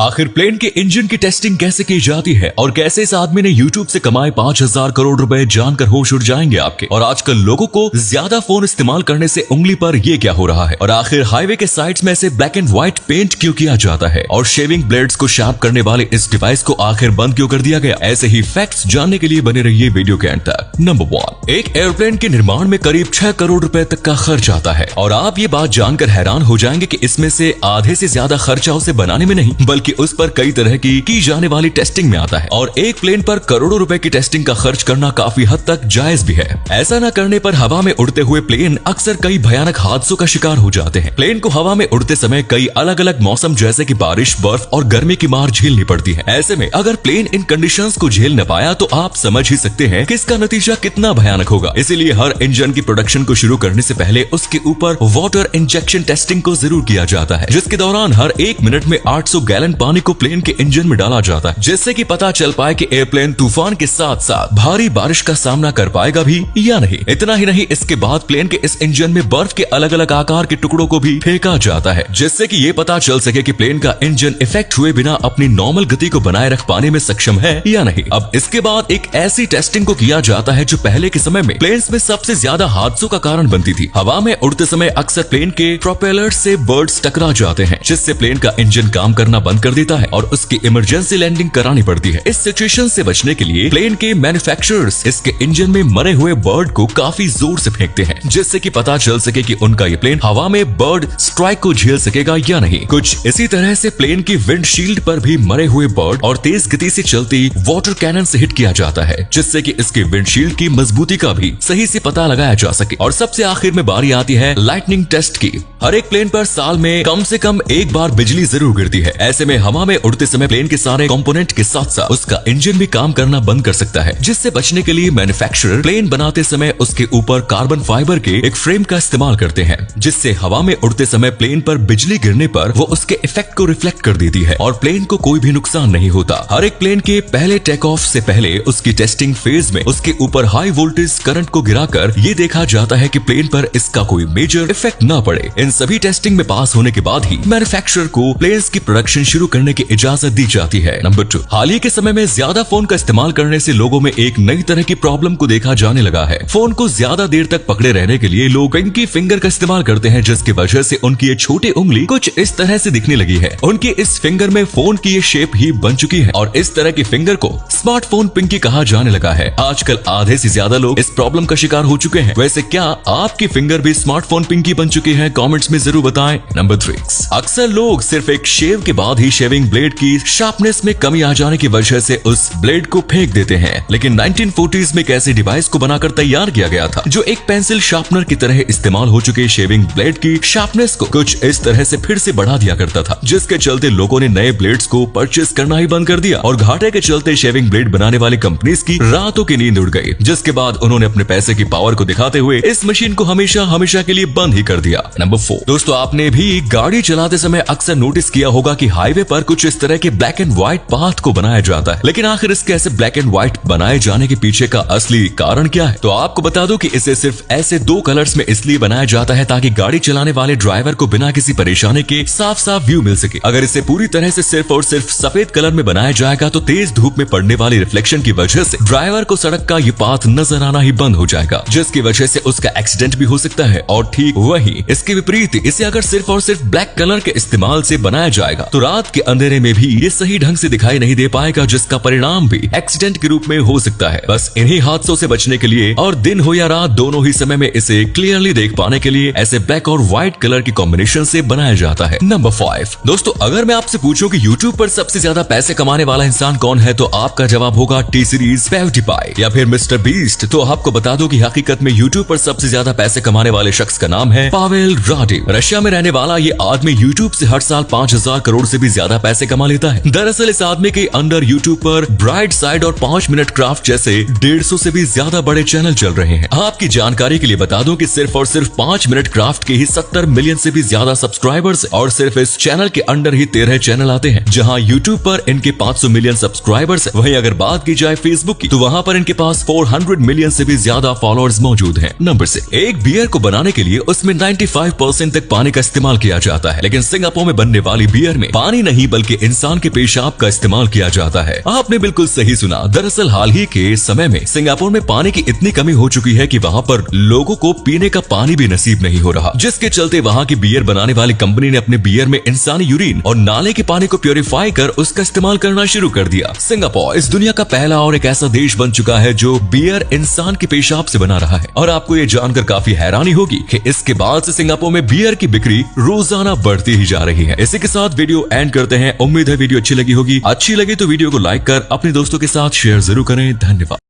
आखिर प्लेन के इंजन की टेस्टिंग कैसे की जाती है और कैसे इस आदमी ने YouTube से कमाए 5000 करोड़ रुपए, जानकर होश उड़ जाएंगे आपके। और आजकल लोगों को ज्यादा फोन इस्तेमाल करने से उंगली पर ये क्या हो रहा है, और आखिर हाईवे के साइड्स में ऐसे ब्लैक एंड व्हाइट पेंट क्यों किया जाता है, और शेविंग ब्लेड्स को शार्प करने वाले इस डिवाइस को आखिर बंद क्यों कर दिया गया। ऐसे ही फैक्ट्स जानने के लिए बने रहिए वीडियो के अंत तक। नंबर 1, एक एयरप्लेन के निर्माण में करीब 6 करोड़ रुपए तक का खर्च आता है, और आप ये बात जानकर हैरान हो जाएंगे कि इसमें से आधे से ज्यादा खर्चा उसे बनाने में नहीं, बल्कि उस पर कई तरह की जाने वाली टेस्टिंग में आता है। और एक प्लेन पर करोड़ों रुपए की टेस्टिंग का खर्च करना काफी हद तक जायज भी है। ऐसा न करने पर हवा में उड़ते हुए प्लेन अक्सर कई भयानक हादसों का शिकार हो जाते हैं। प्लेन को हवा में उड़ते समय कई अलग अलग मौसम जैसे कि बारिश, बर्फ और गर्मी की मार झेलनी पड़ती है। ऐसे में अगर प्लेन इन कंडीशंस को झेल न पाया तो आप समझ ही सकते हैं कि इसका नतीजा कितना भयानक होगा। इसीलिए हर इंजन की प्रोडक्शन को शुरू करने से पहले उसके ऊपर वाटर इंजेक्शन टेस्टिंग को जरूर किया जाता है, जिसके दौरान हर 1 मिनट में 800 गैलन पानी को प्लेन के इंजन में डाला जाता है, जिससे कि पता चल पाए कि एयरप्लेन तूफान के साथ साथ भारी बारिश का सामना कर पाएगा भी या नहीं। इतना ही नहीं, इसके बाद प्लेन के इस इंजन में बर्फ के अलग अलग आकार के टुकड़ों को भी फेंका जाता है, जिससे कि ये पता चल सके कि प्लेन का इंजन इफेक्ट हुए बिना अपनी नॉर्मल गति को बनाए रख पाने में सक्षम है या नहीं। अब इसके बाद एक ऐसी टेस्टिंग को किया जाता है जो पहले के समय में प्लेन्स में सबसे ज्यादा हादसों का कारण बनती थी। हवा में उड़ते समय अक्सर प्लेन के प्रोपेलर से बर्ड्स टकरा जाते हैं, जिससे प्लेन का इंजन काम करना बंद कर देता है और उसकी इमरजेंसी लैंडिंग करानी पड़ती है। इस सिचुएशन से बचने के लिए प्लेन के मैन्युफैक्चरर्स इसके इंजन में मरे हुए बर्ड को काफी जोर से फेंकते हैं, जिससे कि पता चल सके कि उनका ये प्लेन हवा में बर्ड स्ट्राइक को झेल सकेगा या नहीं। कुछ इसी तरह से प्लेन की विंडशील्ड पर भी मरे हुए बर्ड और तेज गति से चलती वाटर कैनन से हिट किया जाता है, जिससे कि इसके विंडशील्ड की मजबूती का भी सही से पता लगाया जा सके। और सबसे आखिर में बारी आती है लाइटनिंग टेस्ट की। हर एक प्लेन पर साल में कम से कम एक बार बिजली जरूर गिरती है। ऐसे में हवा में उड़ते समय प्लेन के सारे कंपोनेंट के साथ साथ उसका इंजन भी काम करना बंद कर सकता है, जिससे बचने के लिए मैन्युफैक्चरर प्लेन बनाते समय उसके ऊपर कार्बन फाइबर के एक फ्रेम का इस्तेमाल करते हैं, जिससे हवा में उड़ते समय प्लेन पर बिजली गिरने पर वो उसके इफेक्ट को रिफ्लेक्ट कर देती है और प्लेन को कोई भी नुकसान नहीं होता। हर एक प्लेन के पहले टेक ऑफ से पहले उसकी टेस्टिंग फेज में उसके ऊपर हाई वोल्टेज करंट को गिराकर ये देखा जाता है कि प्लेन पर इसका कोई मेजर इफेक्ट ना पड़े। इन सभी टेस्टिंग में पास होने के बाद ही मैन्युफैक्चरर को प्लेन्स की प्रोडक्शन शुरू करने की इजाजत दी जाती है। नंबर 2, हाल ही के समय में ज्यादा फोन का इस्तेमाल करने से लोगों में एक नई तरह की प्रॉब्लम को देखा जाने लगा है। फोन को ज्यादा देर तक पकड़े रहने के लिए लोग पिंकी फिंगर का इस्तेमाल करते हैं, जिसकी वजह से उनकी ये छोटी उंगली कुछ इस तरह से दिखने लगी है। उनकी इस फिंगर में फोन की ये शेप ही बन चुकी है और इस तरह की फिंगर को स्मार्टफोन पिंकी कहा जाने लगा है। आजकल आधे से ज्यादा लोग इस प्रॉब्लम का शिकार हो चुके हैं। वैसे क्या आपकी फिंगर भी स्मार्टफोन पिंकी बन चुकी है? कमेंट्स में जरूर बताएं। नंबर 3, अक्सर लोग सिर्फ एक शेव के बाद ही शेविंग ब्लेड की शार्पनेस में कमी आ जाने की वजह से उस ब्लेड को फेंक देते हैं, लेकिन 1940s में एक ऐसे डिवाइस को बनाकर तैयार किया गया था जो एक पेंसिल शार्पनर की तरह इस्तेमाल हो चुके शेविंग ब्लेड की शार्पनेस को कुछ इस तरह से फिर से बढ़ा दिया करता था, जिसके चलते लोगों ने नए ब्लेड्स को परचेस करना ही बंद कर दिया और घाटे के चलते शेविंग ब्लेड बनाने वाली कंपनीज की रातों की नींद उड़ गई, जिसके बाद उन्होंने अपने पैसे की पावर को दिखाते हुए इस मशीन को हमेशा हमेशा के लिए बंद ही कर दिया। नंबर 4, दोस्तों आपने भी गाड़ी चलाते समय अक्सर नोटिस किया होगा कि हाईवे पर कुछ इस तरह के ब्लैक एंड व्हाइट पाथ को बनाया जाता है, लेकिन आखिर इसके ऐसे ब्लैक एंड व्हाइट बनाए जाने के पीछे का असली कारण क्या है? तो आपको बता दूं कि इसे सिर्फ ऐसे 2 कलर्स में इसलिए बनाया जाता है ताकि गाड़ी चलाने वाले ड्राइवर को बिना किसी परेशानी के साफ साफ व्यू मिल सके। अगर इसे पूरी तरह से सिर्फ और सिर्फ सफेद कलर में बनाया जाएगा तो तेज धूप में पड़ने वाली रिफ्लेक्शन की वजह से ड्राइवर को सड़क का ये पाथ नजर आना ही बंद हो जाएगा, जिसकी वजह से उसका एक्सीडेंट भी हो सकता है। और ठीक वही इसके विपरीत इसे अगर सिर्फ और सिर्फ ब्लैक कलर के इस्तेमाल से बनाया जाएगा तो रात के अंधेरे में भी ये सही ढंग से दिखाई नहीं दे पाएगा, जिसका परिणाम भी एक्सीडेंट के रूप में हो सकता है। बस इन्हीं हादसों से बचने के लिए और दिन हो या रात दोनों ही समय में इसे क्लियरली देख पाने के लिए ऐसे ब्लैक और व्हाइट कलर की कॉम्बिनेशन से बनाया जाता है। नंबर 5, दोस्तों अगर मैं आपसे पूछूं कि YouTube पर सबसे ज्यादा पैसे कमाने वाला इंसान कौन है तो आपका जवाब होगा टी सीरीज, PewDiePie या फिर मिस्टर बीस्ट। तो आपको बता दो कि हकीकत में YouTube पर सबसे ज्यादा पैसे कमाने वाले शख्स का नाम है पावेल राडिव। रशिया में रहने वाला ये आदमी YouTube से हर साल 5000 करोड़ से भी ज्यादा पैसे कमा लेता है। दरअसल इस आदमी के अंडर YouTube पर ब्राइट साइड और 5 मिनट क्राफ्ट जैसे 150 से भी ज्यादा बड़े चैनल चल रहे हैं। आपकी जानकारी के लिए बता दूं कि सिर्फ और सिर्फ 5 मिनट क्राफ्ट के ही 70 मिलियन से भी ज्यादा सब्सक्राइबर्स और सिर्फ इस चैनल के अंडर ही 13 चैनल आते हैं, जहां YouTube पर इनके 500 मिलियन सब्सक्राइबर्स। वहीं अगर बात की जाए फेसबुक की तो वहां पर इनके पास 400 मिलियन से भी ज्यादा फॉलोअर्स मौजूद हैं। नंबर 6, एक बियर को बनाने के लिए उसमें 95% तक पानी का इस्तेमाल किया जाता है, लेकिन सिंगापुर में बनने वाली बियर में पानी नहीं बल्कि इंसान के पेशाब का इस्तेमाल किया जाता है। आपने बिल्कुल सही सुना। दरअसल हाल ही के समय में सिंगापुर में पानी की इतनी कमी हो चुकी है कि वहाँ पर लोगों को पीने का पानी भी नसीब नहीं हो रहा, जिसके चलते वहाँ की बियर बनाने वाली कंपनी ने अपने बियर में इंसानी यूरिन और नाले के पानी को प्योरीफाई कर उसका इस्तेमाल करना शुरू कर दिया। सिंगापुर इस दुनिया का पहला और एक ऐसा देश बन चुका है जो बियर इंसान के पेशाब से बना रहा है। और आपको ये जानकर काफी हैरानी होगी कि इसके बाद से सिंगापुर में बियर की बिक्री रोजाना बढ़ती ही जा रही है। इसी के साथ वीडियो एंड करते हैं। उम्मीद है वीडियो अच्छी लगी होगी। अच्छी लगी तो वीडियो को लाइक कर अपने दोस्तों के साथ शेयर जरूर करें। धन्यवाद।